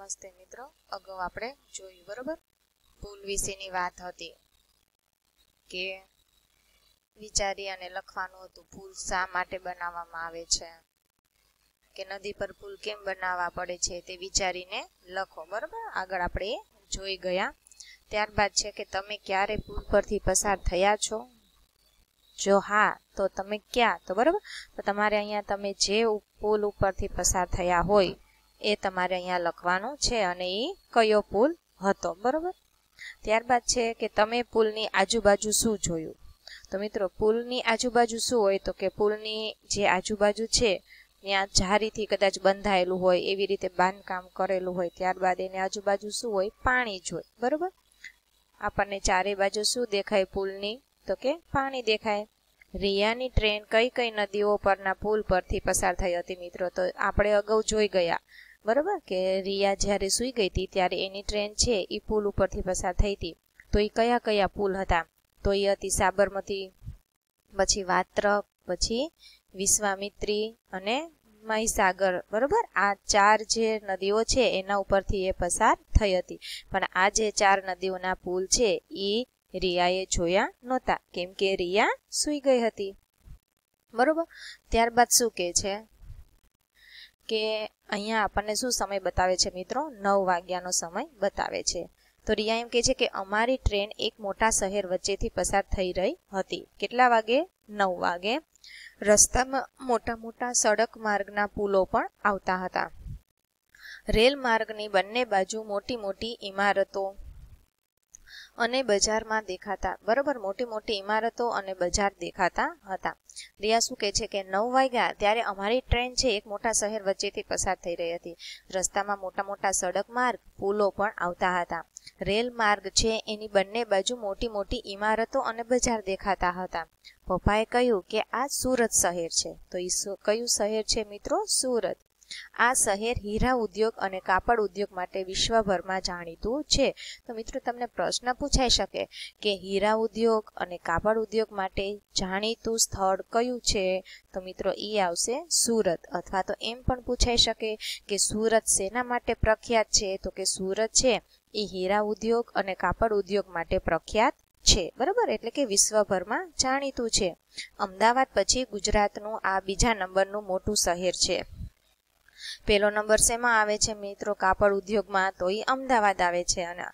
નમસ્તે મિત્રો, અગાઉ આપણે જોયું બરોબર પુલ વિશેની વાત હતી કે વિચારી અને લખવાનું હતું પુલ શા માટે બનાવવામાં આવે છે કે નદી પર પુલ કેમ બનાવવા પડે છે તે વિચારીને લખો બરોબર. આગળ આપણે જોઈ ગયા. ત્યારબાદ છે કે તમે ક્યારે પુલ પરથી પસાર થયા છો? જો હા તો તમે ક્યાં? તો બરોબર, તો તમારે અહીંયા તમે જે પુલ ઉપરથી પસાર થયા હોય એ તમારે અહીંયા લખવાનું છે અને એ કયો પુલ હતો બરોબર. ત્યારબાદ છે કે તમે પુલની આજુબાજુ શું જોયું? તો મિત્રો પુલની આજુબાજુ શું હોય તો કે પુલની જે આજુબાજુ છે ત્યાં જારીથી કદાચ બંધાયેલું હોય એવી રીતે બાંધકામ કરેલું હોય. ત્યારબાદ એની આજુબાજુ શું હોય? પાણી જ હોય બરોબર. આપણને ચારે બાજુ શું દેખાય પુલની? તો કે પાણી દેખાય. રિયાની ટ્રેન કઈ કઈ નદીઓ પરના પુલ પરથી પસાર થઈ હતી મિત્રો? તો આપણે અગાઉ જોઈ ગયા બરોબર કે રિયા જ્યારે સૂઈ ગઈ હતી ત્યારે એની ટ્રેન છે એ પુલ ઉપરથી પસાર થઈ હતી. તો એ કયા કયા પુલ હતા? તો એ હતી સાબરમતી, પછી વાત્રક, પછી વિશ્વામિત્રી અને મહીસાગર બરોબર. આ ચાર જે નદીઓ છે એના ઉપરથી એ પસાર થઈ હતી. પણ આ જે ચાર નદીઓના પુલ છે એ રિયાએ જોયા નહોતા કેમ કે રિયા સૂઈ ગઈ હતી બરોબર. ત્યારબાદ શું કહે છે કે અહીંયા આપણને શું સમય બતાવે છે મિત્રો? 9 વાગ્યાનો સમય બતાવે છે. તો રિયા એમ કહે છે કે અમારી ટ્રેન એક મોટા શહેર વચ્ચેથી પસાર થઈ રહી હતી. કેટલા વાગે? 9 વાગે. રસ્તામાં મોટા મોટા સડક માર્ગના પુલો પણ આવતા હતા. રેલ માર્ગની બંને બાજુ મોટી મોટી ઇમારતો અને બજારમાં દેખાતા બરોબર. મોટી મોટી ઇમારતો અને બજાર દેખાતા હતા. રિયા શું કહે છે કે 9 વાગ્યા ત્યારે અમારી ટ્રેન છે એક મોટા શહેર વચ્ચેથી પસાર થઈ રહી હતી. રસ્તામાં મોટા મોટા સડક માર્ગ પુલો પણ આવતા હતા. રેલ માર્ગ છે એની બંને બાજુ મોટી મોટી ઇમારતો અને બજાર દેખાતા હતા. પપ્પાએ કહ્યું કે આ સુરત શહેર છે. તો એ કયું શહેર છે મિત્રો? સુરત. આ શહેર હીરા ઉદ્યોગ અને કાપડ ઉદ્યોગ માટે વિશ્વભરમાં જાણીતું છે. તો મિત્રો તમને પ્રશ્ન પૂછાઈ શકે કે હીરા ઉદ્યોગ અને કાપડ ઉદ્યોગ માટે જાણીતું સ્થળ કયું છે? તો મિત્રો એ આવશે સુરત. અથવા તો એમ પણ પૂછાઈ શકે કે સુરત શેના માટે પ્રખ્યાત છે? તો કે સુરત છે એ હીરા ઉદ્યોગ અને કાપડ ઉદ્યોગ માટે પ્રખ્યાત છે બરોબર. એટલે કે વિશ્વભરમાં જાણીતું છે. અમદાવાદ પછી ગુજરાતનું આ બીજા નંબરનું મોટું શહેર છે. પહેલો નંબર શેમાં આવે છે મિત્રો? કાપડ ઉદ્યોગમાં. તો એ અમદાવાદ આવે છે. અને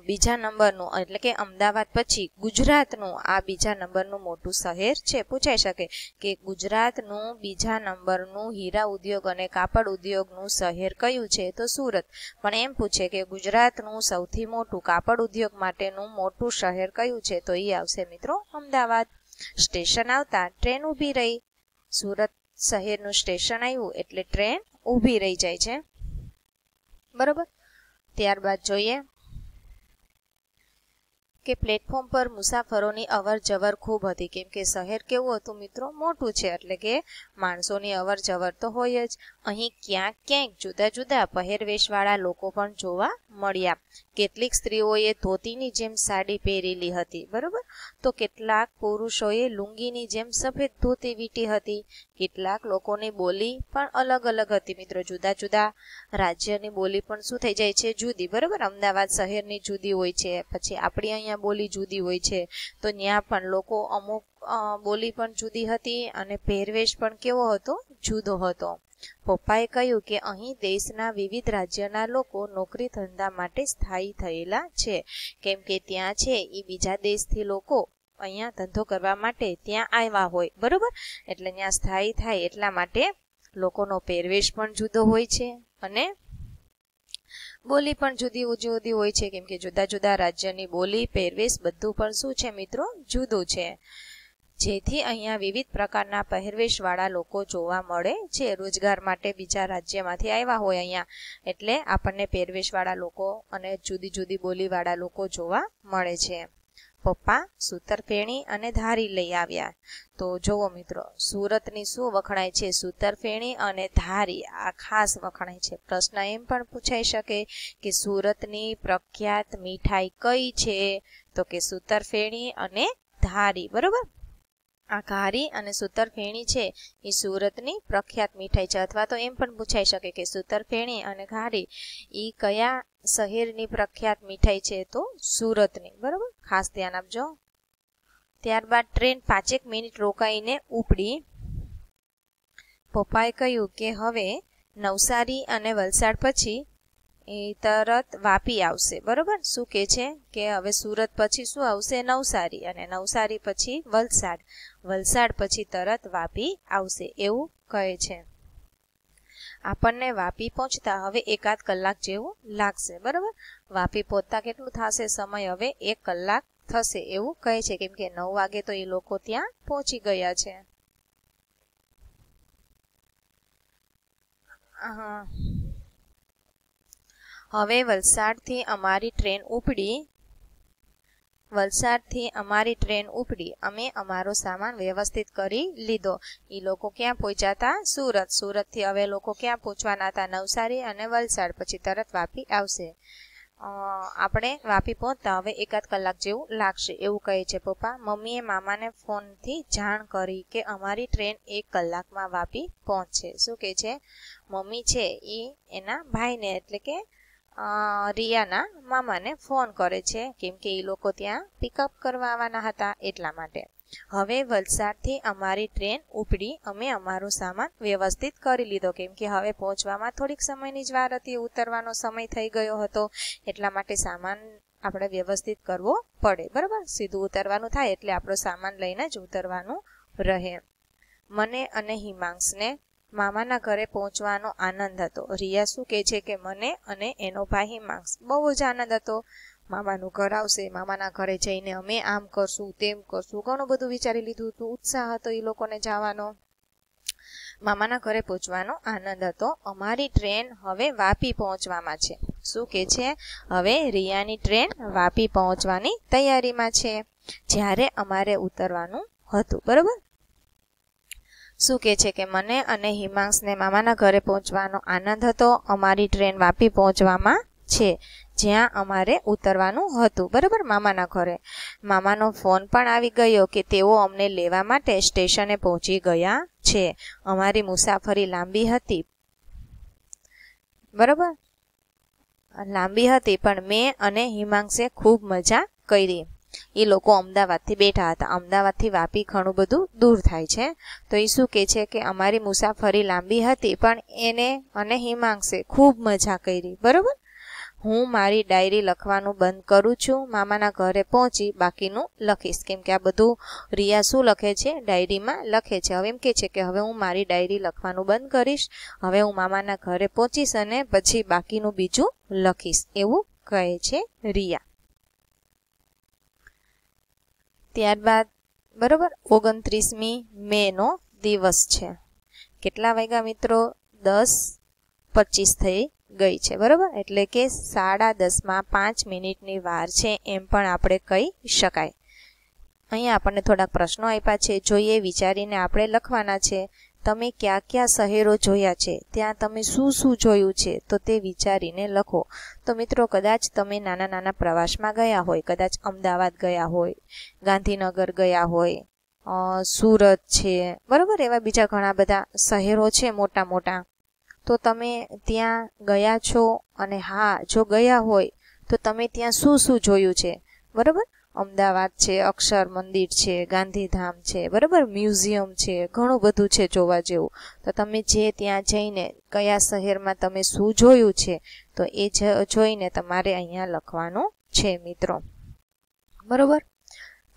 બીજા નંબરનું એટલે કે અમદાવાદ પછી ગુજરાતનું આ બીજા નંબરનું મોટું શહેર છે. પૂછાઈ શકે કે ગુજરાતનું બીજા નંબરનું હીરા ઉદ્યોગ અને કાપડ ઉદ્યોગનું શહેર કયું છે? તો સુરત. પણ એમ પૂછે કે ગુજરાતનું સૌથી મોટું કાપડ ઉદ્યોગ માટેનું મોટું શહેર કયું છે? તો એ આવશે મિત્રો અમદાવાદ. સ્ટેશન આવતા ટ્રેન ઊભી રહી. સુરત શહેરનું સ્ટેશન આવ્યું એટલે ટ્રેન ઊભી રહી જાય છે બરોબર. ત્યારબાદ જોઈએ કે પ્લેટફોર્મ પર મુસાફરોની અવર જવર ખૂબ હતી. કેમ કે શહેર કેવું હતું મિત્રો? મોટું છે એટલે કે માણસોની અવર જવર તો હોય જ. અહીં ક્યાંક ક્યાંક જુદા જુદા પહેરવેશવાળા લોકો પણ જોવા મળ્યા. કેટલીક સ્ત્રીઓએ ધોતીની જેમ સાડી પહેરેલી હતી બરોબર. તો કેટલાક પુરુષોએ લુંગીની જેમ સફેદ ધોતી વીંટી હતી. કેટલાક લોકોની બોલી પણ અલગ અલગ હતી મિત્રો. જુદા જુદા રાજ્યની બોલી પણ શું થઈ જાય છે? જુદી બરોબર. અમદાવાદ શહેરની જુદી હોય છે, પછી આપણી અહીંયા બોલી જુદી હોય છે. તો ત્યાં પણ લોકો અમુક બોલી પણ જુદી હતી અને પહેરવેશ પણ કેવો હતો? જુદો હતો. પપ્પાએ કહ્યું કે અહીં દેશના વિવિધ રાજ્યના લોકો નોકરી ધંધા માટે સ્થાયી થયેલા છે. કેમ કે ત્યાં છે એ બીજા દેશથી લોકો અહીંયા ધંધો કરવા માટે ત્યાં આવ્યા હોય બરોબર. એટલે ત્યાં સ્થાયી થાય એટલા માટે લોકોનો પહેરવેશ પણ જુદો હોય છે અને બોલી પણ જુદી જુદી હોય છે. કેમ કે જુદા જુદા રાજ્યની બોલી પહેરવેશ બધું પણ શું છે મિત્રો? જુદું છે. જેથી અહીંયા વિવિધ પ્રકારના પહેરવેશવાળા લોકો જોવા મળે છે. રોજગાર માટે બીજા રાજ્યમાંથી આવ્યા હોય અહીંયા એટલે આપણને પહેરવેશવાળા લોકો અને જુદી જુદી બોલીવાળા લોકો જોવા મળે છે. પપ્પા સૂતરફેણી અને ધારી લઈ આવ્યા. તો જુઓ મિત્રો, સુરતની શું વખણાય છે? સૂતરફેણી અને ધારી. આ ખાસ વખણાય છે. પ્રશ્ન એમ પણ પૂછાઈ શકે કે સુરતની પ્રખ્યાત મીઠાઈ કઈ છે? તો કે સૂતરફેણી અને ધારી બરોબર. આ ઘારી અને સૂતરફેણી છે એ સુરતની પ્રખ્યાત મીઠાઈ છે, અથવા તો એમ પણ પૂછાઈ શકે કે સૂતરફેણી અને ઘારી એ કયા શહેરની પ્રખ્યાત મીઠાઈ છે? તો સુરતની. બરોબર, ખાસ ધ્યાન આપજો. ત્યારબાદ ટ્રેન 5 મિનિટ રોકાઈને ઉપડી. પપ્પાએ કહ્યું કે હવે નવસારી અને વલસાડ પછી એ તરત વાપી આવશે. બરોબર, શું કે છે કે હવે સુરત પછી શું આવશે? નવસારી, અને નવસારી પછી વલસાડ, વલસાડ પછી તરત વાપી આવશે, એવું કહે છે. આપણને વાપી પહોંચતા હવે 1 કલાક જેવું લાગશે. બરોબર, વાપી પહોંચતા કેટલું થશે સમય? હવે 1 કલાક થશે એવું કહે છે, કેમ કે 9 વાગે તો એ લોકો ત્યાં પહોંચી ગયા છે. હવે વલસાડથી અમારી ટ્રેન ઉપડી. અમે અમારો સામાન વ્યવસ્થિત કરી લીધો. એ લોકો ક્યાં પહોંચ્યા હતા? સુરત. સુરતથી હવે લોકો ક્યાં પહોંચવાના હતા? નવસારી અને વલસાડ, પછી તરત વાપી આવશે. આપણે વાપી પહોંચતા હવે 1 કલાક જેવું લાગશે એવું કહે છે પપ્પા. મમ્મીએ મામાને ફોનથી જાણ કરી કે અમારી ટ્રેન 1 કલાકમાં વાપી પહોંચશે. શું કહે છે? મમ્મી છે એ એના ભાઈને એટલે કે રિયાના મામાને ફોન કરે છે, કેમ કે એ લોકો ત્યાં પિકઅપ કરવા આવવાના હતા એટલા માટે. હવે વલસાડથી અમારી ટ્રેન ઉપડી. અમે અમારો સામાન વ્યવસ્થિત કરી લીધો, કેમ કે હવે પહોંચવામાં થોડીક સમયની જ વાર હતી, ઉતરવાનો સમય થઈ ગયો હતો, એટલા માટે સામાન આપણે વ્યવસ્થિત કરવો પડે. બરાબર, સીધું ઉતરવાનું થાય એટલે આપણો સામાન લઈને જ ઉતરવાનું રહે. મને અને હિમાંશને મામાના ઘરે પહોંચવાનો આનંદ હતો. રિયા શું કહે છે કે મને અને એનો ભાઈ હિમાંશ બહુ જ આનંદ હતો. મામાનું ઘર આવશે, મામાના ઘરે જઈને અમે આમ કરશું, તેમ કરશું, ઘણું બધું વિચારી લીધું હતું. ઉત્સાહ હતો એ લોકોને જવાનો. મામાના ઘરે પહોંચવાનો આનંદ હતો. અમારી ટ્રેન હવે વાપી પહોંચવામાં છે. શું કે છે? હવે રિયાની ટ્રેન વાપી પહોંચવાની તૈયારીમાં છે, જ્યારે અમારે ઉતરવાનું હતું. બરોબર, શું કે છે કે મને અને હિમાંશને મામાના ઘરે પહોંચવાનો આનંદ હતો. અમારી ટ્રેન વાપી પહોંચવામાં છે, જ્યાં અમારે ઉતરવાનું હતું. બરાબર, મામાના ઘરે. મામાનો ફોન પણ આવી ગયો કે તેઓ અમને લેવા માટે સ્ટેશને પહોંચી ગયા છે. અમારી મુસાફરી લાંબી હતી. બરાબર, લાંબી હતી, પણ મેં અને હિમાંશે ખૂબ મજા કરી. એ લોકો અમદાવાદથી બેઠા હતા. અમદાવાદથી વાપી ઘણું બધું દૂર થાય છે. તો એ શું કહે છે કે અમારી મુસાફરી લાંબી હતી, પણ એને અને હિમાંશે ખૂબ મજા કરી. બરાબર, હું મારી ડાયરી લખવાનું બંધ કરું છું. મામાના ઘરે પહોંચી બાકીનું લખીશ, કેમ કે આ બધું રિયા શું લખે છે? ડાયરીમાં લખે છે. હવે એમ કે છે કે હવે હું મારી ડાયરી લખવાનું બંધ કરીશ, હવે હું મામાના ઘરે પહોંચીશ અને પછી બાકીનું બીજું લખીશ, એવું કહે છે રિયા. ત્યારબાદ બરોબર 29મી મેનો દિવસ છે. કેટલા વાગ્યા મિત્રો? 10:25 થઈ ગઈ છે. બરોબર, એટલે કે 10:30 5 મિનિટની વાર છે એમ પણ આપણે કહી શકાય. અહીંયા આપણને થોડાક પ્રશ્નો આપ્યા છે, જોઈએ વિચારીને આપણે લખવાના છે. તમે કયા કયા શહેરો જોયા છે, ત્યાં તમે શું શું જોયું છે, તો તે વિચારીને લખો. તો મિત્રો, કદાચ તમે નાના નાના પ્રવાસમાં ગયા હોય, કદાચ અમદાવાદ ગયા હોય, ગાંધીનગર ગયા હોય, સુરત છે, બરાબર, એવા બીજા ઘણા બધા શહેરો છે મોટા મોટા. તો તમે ત્યાં ગયા છો, અને હા, જો ગયા હોય તો તમે ત્યાં શું શું જોયું છે? બરાબર, અમદાવાદ છે, અક્ષર મંદિર છે, ગાંધીધામ છે, બરાબર, મ્યુઝિયમ છે, ઘણું બધું છે જોવા જેવું. તો તમે જે ત્યાં જઈને કયા શહેરમાં તમે શું જોયું છે, તો એ જોઈને તમારે અહીંયા લખવાનું છે મિત્રો. બરાબર,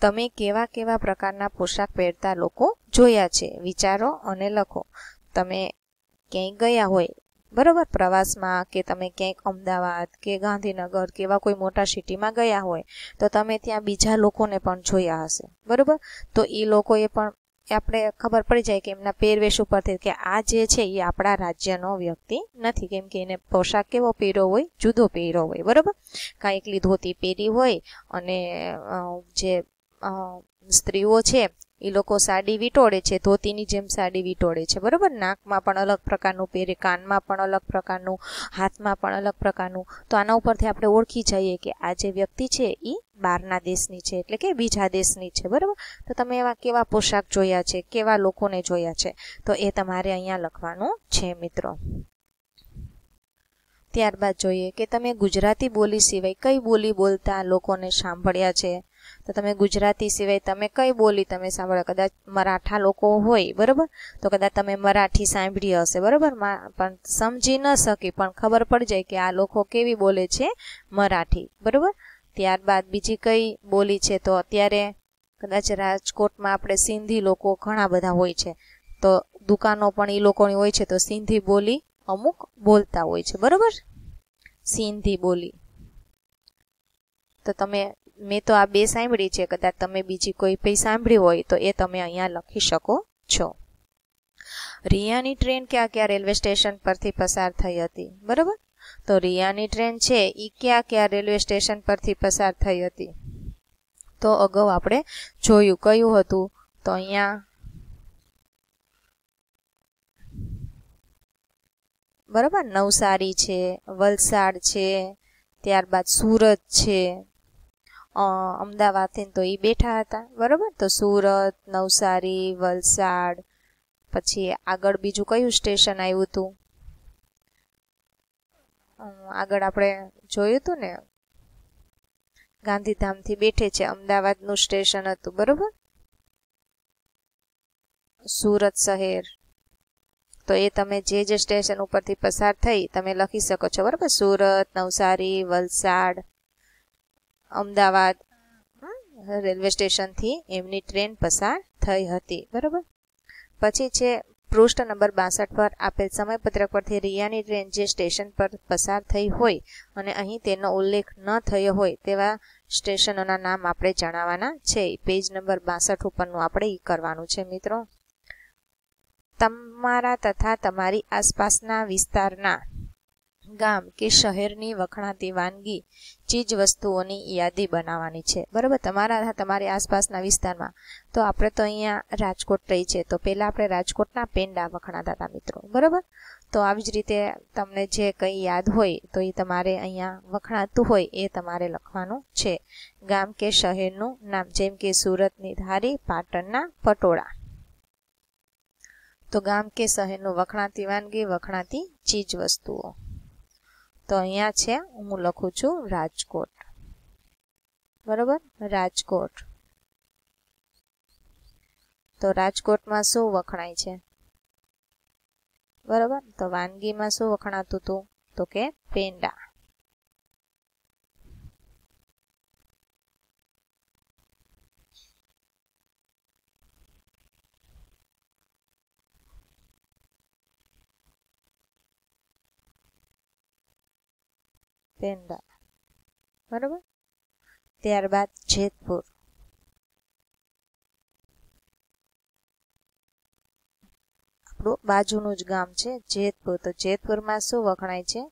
તમે કેવા કેવા પ્રકારના પોશાક પહેરતા લોકો જોયા છે, વિચારો અને લખો. તમે ક્યાંય ગયા હોય, બરાબર, પ્રવાસમાં, કે તમે ક્યાંક અમદાવાદ કે ગાંધીનગર કે એવા કોઈ મોટા સિટીમાં ગયા હોય, તો તમે ત્યાં બીજા લોકોને પણ જોયા હશે. બરાબર, તો એ લોકોએ પણ આપણે ખબર પડી જાય કે એમના પહેરવેશ ઉપરથી કે આ જે છે એ આપણા રાજ્યનો વ્યક્તિ નથી, કેમ કે એને પોશાક કેવો પહેર્યો હોય? જુદો પહેર્યો હોય. બરાબર, કાંઈ એકલી ધોતી પહેરી હોય, અને જે સ્ત્રીઓ છે એ લોકો સાડી વીંટોળે છે, ધોતીની જેમ સાડી વીંટોળે છે, બરાબર. નાકમાં પણ અલગ પ્રકારનું પહેરે, કાનમાં પણ અલગ પ્રકારનું, હાથમાં પણ અલગ પ્રકારનું. તો આના ઉપરથી આપણે ઓળખી જઈએ કે આ જે વ્યક્તિ છે એ બહારના દેશની છે, એટલે કે બીજા દેશની છે, બરાબર. તો તમે એવા કેવા પોશાક જોયા છે, કેવા લોકોને જોયા છે, તો એ તમારે અહીંયા લખવાનું છે મિત્રો. ત્યારબાદ જોઈએ કે તમે ગુજરાતી બોલી સિવાય કઈ બોલી બોલતા લોકોને સાંભળ્યા છે. તો તમે ગુજરાતી સિવાય તમે કઈ બોલી તમે સાંભળ્યા, કદાચ મરાઠા લોકો હોય, બરાબર, તો કદાચ તમે મરાઠી સાંભળી હશે, બરાબર, પણ સમજી ન શકી, પણ ખબર પડી જાય કે આ લોકો કેવી બોલે છે, મરાઠી, બરાબર. ત્યારબાદ બીજી કઈ બોલી છે, તો અત્યારે કદાચ રાજકોટમાં આપણે સિંધી લોકો ઘણા બધા હોય છે, તો દુકાનો પણ એ લોકોની હોય છે, તો સિંધી બોલી અમુક બોલતા હોય છે, બરાબર, સિંધી બોલી. તો મેં તો આ બે સાંભળી છે, કદાચ તમે બીજી કોઈ પણ સાંભળી હોય તો એ તમે અહીંયા લખી શકો છો. રિયાની ટ્રેન ક્યાં રેલવે સ્ટેશન પરથી પસાર થઈ હતી, બરાબર. તો રિયાની ટ્રેન છે એ ક્યાં રેલવે સ્ટેશન પરથી પસાર થઈ હતી. તો અગાઉ આપણે જોયું કયું હતું, તો અહીંયા બરાબર નવસારી છે, વલસાડ છે, ત્યારબાદ સુરત છે, અમદાવાદથી તો એ બેઠા હતા, બરાબર. તો સુરત, નવસારી, વલસાડ, પછી આગળ બીજું કયું સ્ટેશન આવ્યું હતું, આગળ આપણે જોયું હતું ને, ગાંધીધામથી બેઠે છે, અમદાવાદનું સ્ટેશન હતું, બરાબર, સુરત શહેર. તો એ તમે જે સ્ટેશન ઉપરથી પસાર થઈ તમે લખી શકો છો, બરાબર. સુરત, નવસારી, વલસાડ, અમદાવાદ રેલવે સ્ટેશનથી એમની ટ્રેન પસાર થઈ હતી, બરાબર. પછી છે પૃષ્ઠ નંબર 62 પર આપેલ સમયપત્રક પરથી રિયાની ટ્રેન જે સ્ટેશન પર પસાર થઈ હોય અને અહીં તેનો ઉલ્લેખ ન થયો હોય તેવા સ્ટેશનોના નામ આપણે જણાવવાના છે. પેજ નંબર 62 ઉપરનું આપણે એ કરવાનું છે મિત્રો. તમારા તથા તમારી આસપાસના વિસ્તારના ગામ કે શહેરની વખણાતી વાનગી ચીજ વસ્તુઓની યાદી બનાવવાની છે, બરાબર. તમારા તમારી આસપાસના વિસ્તારમાં, તો આપણે તો અહીંયા રાજકોટ રહી છે, તો પહેલા આપણે રાજકોટના પેંડા વખણાતા હતા મિત્રો, બરાબર. તો આવી જ રીતે તમને જે કંઈ યાદ હોય તો એ તમારે અહીંયા વખણાતું હોય એ તમારે લખવાનું છે. ગામ કે શહેરનું નામ, જેમ કે સુરતની ધારી, પાટણના પટોળા. તો ગામ કે શહેરનું વખણાતી વાનગી, વખણાતી ચીજ વસ્તુઓ. તો અહીંયા છે હું લખું છું રાજકોટ, બરાબર, રાજકોટ. તો રાજકોટમાં શું વખણાય છે, બરાબર. તો વાનગીમાં શું વખણાતું હતું, તો કે પેંડા. પેંડા, બરાબર. ત્યારબાદ જેતપુર. આપણું બાજુનું જ ગામ છે જેતપુર. તો જેતપુરમાં શું વખણાય છે,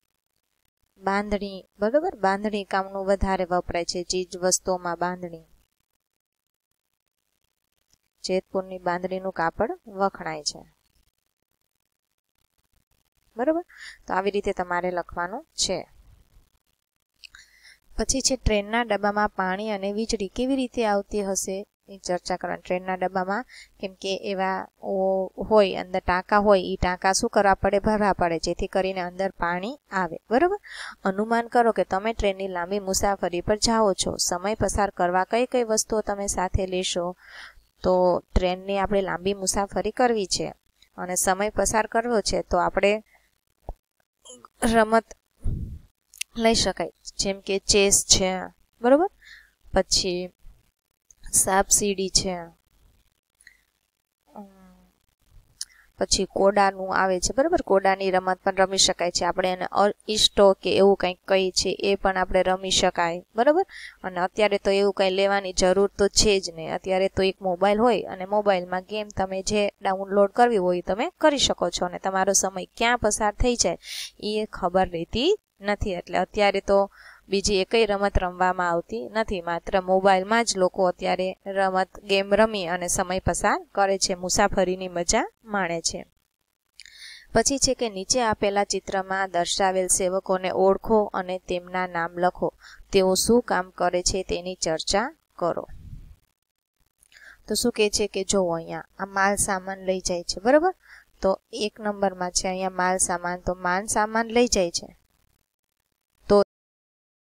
બાંધણી, બરાબર. બાંધણી કામનું વધારે વપરાય છે ચીજ વસ્તુઓમાં બાંધણી. જેતપુરની બાંધણીનું કાપડ વખણાય છે, બરાબર. તો આવી રીતે તમારે લખવાનું છે. પછી છે ટ્રેનના ડબ્બામાં પાણી અને વીજળી કેવી રીતે આવતી હશે એ ચર્ચા કરવાની. ટ્રેનના ડબ્બામાં કેમ કે એવા હોય અંદર ટાંકા હોય, એ ટાંકા શું કરવા પડે, ભરવા પડે, જેથી કરીને અંદર પાણી આવે, બરાબર. અનુમાન કરો કે તમે ટ્રેનની લાંબી મુસાફરી પર જાઓ છો. સમય પસાર કરવા કઈ કઈ વસ્તુઓ તમે સાથે લેશો. તો ટ્રેનની આપણે લાંબી મુસાફરી કરવી છે અને સમય પસાર કરવો છે, તો આપણે રમત લઈ શકાય, જેમ કે ચેસ છે, બરાબર. પછી સાપ સીડી છે, પછી કોડાનું આવે છે, બરાબર. કોડાની રમત પણ રમી શકાય છે. આપણે એને ઈસ્ટો કે એવું કંઈક કહીએ છીએ, એ પણ આપણે રમી શકાય, બરાબર. અને અત્યારે તો એવું કંઈ લેવાની જરૂર તો છે જ નહીં. અત્યારે તો એક મોબાઈલ હોય અને મોબાઈલમાં ગેમ તમે જે ડાઉનલોડ કરવી હોય તમે કરી શકો છો, અને તમારો સમય ક્યાં પસાર થઈ જાય એ ખબર રહેતી નથી. એટલે અત્યારે તો બીજી એકય રમત રમવામાં આવતી નથી. માત્ર મોબાઈલમાં જ લોકો અત્યારે રમત ગેમ રમી અને સમય પસાર કરે છે, મુસાફરીની મજા માણે છે. પછી છે કે નીચે આપેલા ચિત્રમાં દર્શાવેલ સેવકોને ઓળખો અને તેમના નામ લખો. તેઓ શું કામ કરે છે તેની ચર્ચા કરો. તો શું કહે છે કે જો અહીંયા આ માલ સામાન લઈ જાય છે, બરાબર. તો 1 નંબરમાં છે અહીંયા માલ સામાન, તો માલ સામાન લઈ જાય છે.